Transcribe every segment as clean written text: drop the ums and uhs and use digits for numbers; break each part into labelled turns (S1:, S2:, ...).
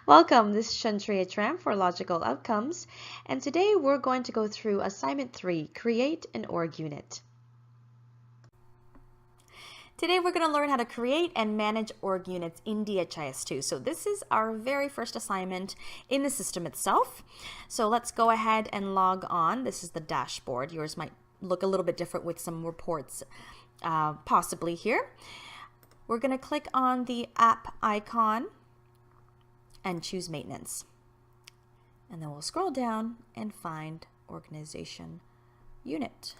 S1: Welcome, this is Shantria Tram for Logical Outcomes, and today we're going to go through Assignment 3, Create an Org Unit. Today we're going to learn how to create and manage org units in DHIS2. So this is our very first assignment in the system itself. So let's go ahead and log on. This is the dashboard. Yours might look a little bit different with some reports possibly here. We're going to click on the app icon and choose maintenance. And then we'll scroll down and find organization unit.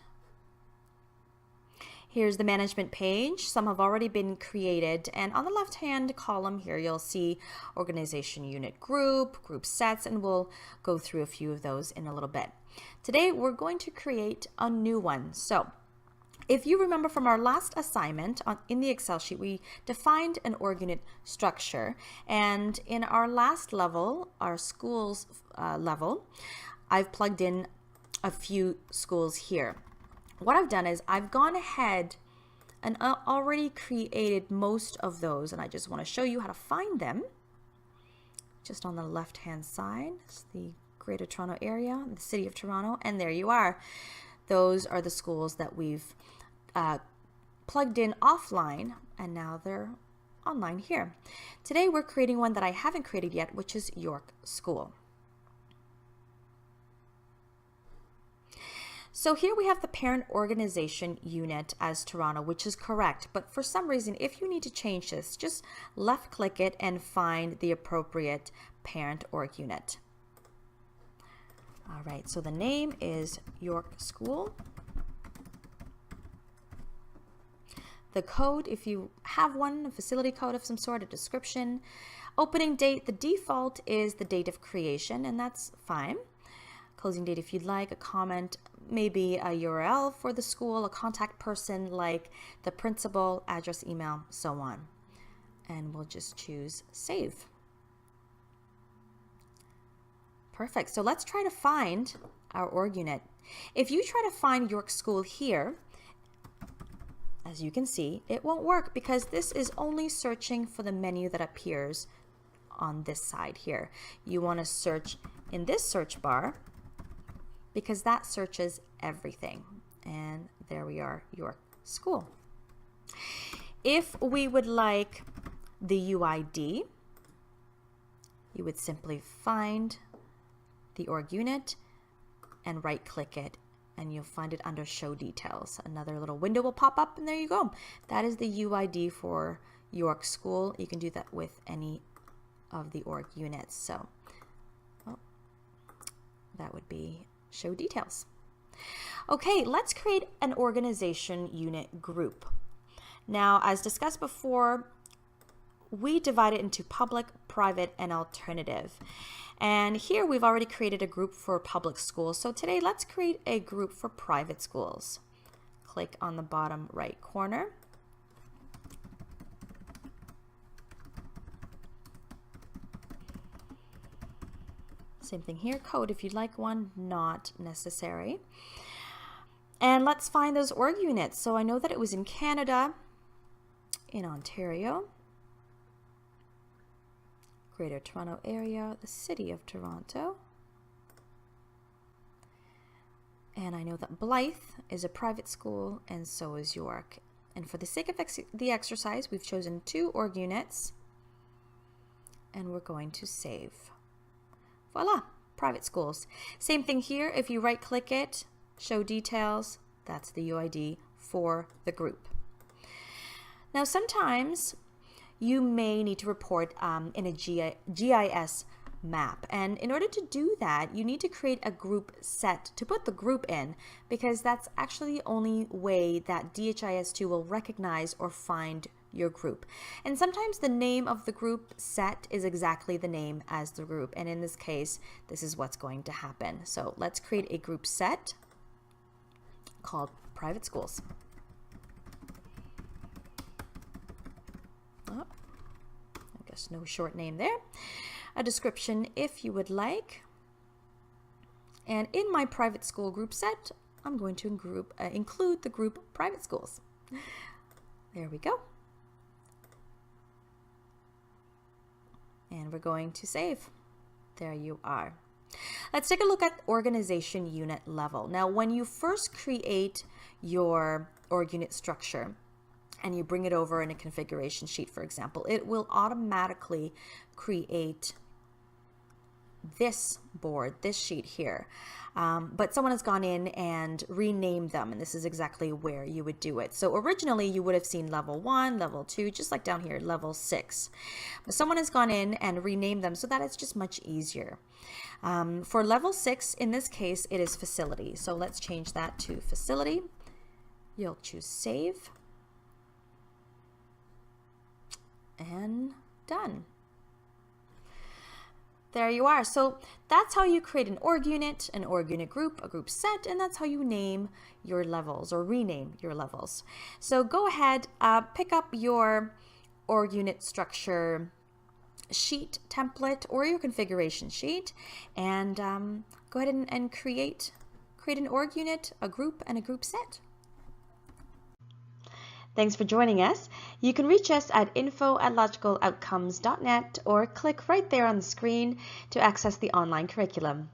S1: Here's the management page. Some have already been created, and on the left hand column here you'll see organization unit group sets, and we'll go through a few of those in a little bit. Today we're going to create a new one. So if you remember from our last assignment in the Excel sheet, we defined an org unit structure, and in our last level, our schools level, I've plugged in a few schools here. What I've done is I've gone ahead and already created most of those, and I just want to show you how to find them. Just on the left hand side, it's the Greater Toronto Area, the City of Toronto, and there you are. Those are the schools that we've plugged in offline, and now they're online here. Today we're creating one that I haven't created yet, which is York School. So here we have the parent organization unit as Toronto, which is correct, but for some reason, if you need to change this, just left click it and find the appropriate parent org unit. All right, so the name is York School. The code, if you have one, a facility code of some sort, a description. Opening date, the default is the date of creation, and that's fine. Closing date if you'd like, a comment, maybe a URL for the school, a contact person like the principal, address, email, so on. And we'll just choose save. Perfect, so let's try to find our org unit. If you try to find York School here, as you can see, it won't work because this is only searching for the menu that appears on this side here. You want to search in this search bar because that searches everything. And there we are, York School. If we would like the UID, you would simply find the org unit and right click it, and you'll find it under show details. Another little window will pop up, and there you go. That is the UID for York School. You can do that with any of the org units. So that would be show details. Okay, let's create an organization unit group. Now, as discussed before, we divide it into public, private, and alternative. And here we've already created a group for public schools. So today let's create a group for private schools. Click on the bottom right corner. Same thing here, code if you'd like one, not necessary. And let's find those org units. So I know that it was in Canada, in Ontario, Greater Toronto Area, the City of Toronto. And I know that Blythe is a private school, and so is York. And for the sake of the exercise, we've chosen 2 org units, and we're going to save. Voila, private schools. Same thing here, if you right click it, show details, that's the UID for the group. Now sometimes you may need to report in a GIS map. And in order to do that, you need to create a group set to put the group in, because that's actually the only way that DHIS2 will recognize or find your group. And sometimes the name of the group set is exactly the name as the group. And in this case, this is what's going to happen. So let's create a group set called private schools. No short name there. A description if you would like. And in my private school group set, I'm going to include the group private schools. There we go. And we're going to save. There you are. Let's take a look at organization unit level. Now, when you first create your OrgUnit structure and you bring it over in a configuration sheet, for example, it will automatically create this board, this sheet here. But someone has gone in and renamed them, and this is exactly where you would do it. So originally you would have seen level 1, level 2, just like down here, level 6. But someone has gone in and renamed them so that it's just much easier. For level 6, in this case, it is facility. So let's change that to facility. You'll choose save. And done. There you are. So that's how you create an OrgUnit group, a group set, and that's how you name your levels or rename your levels. So go ahead, pick up your OrgUnit structure sheet template or your configuration sheet, and go ahead and create an OrgUnit, a group, and a group set. Thanks for joining us. You can reach us at info@logicaloutcomes.net or click right there on the screen to access the online curriculum.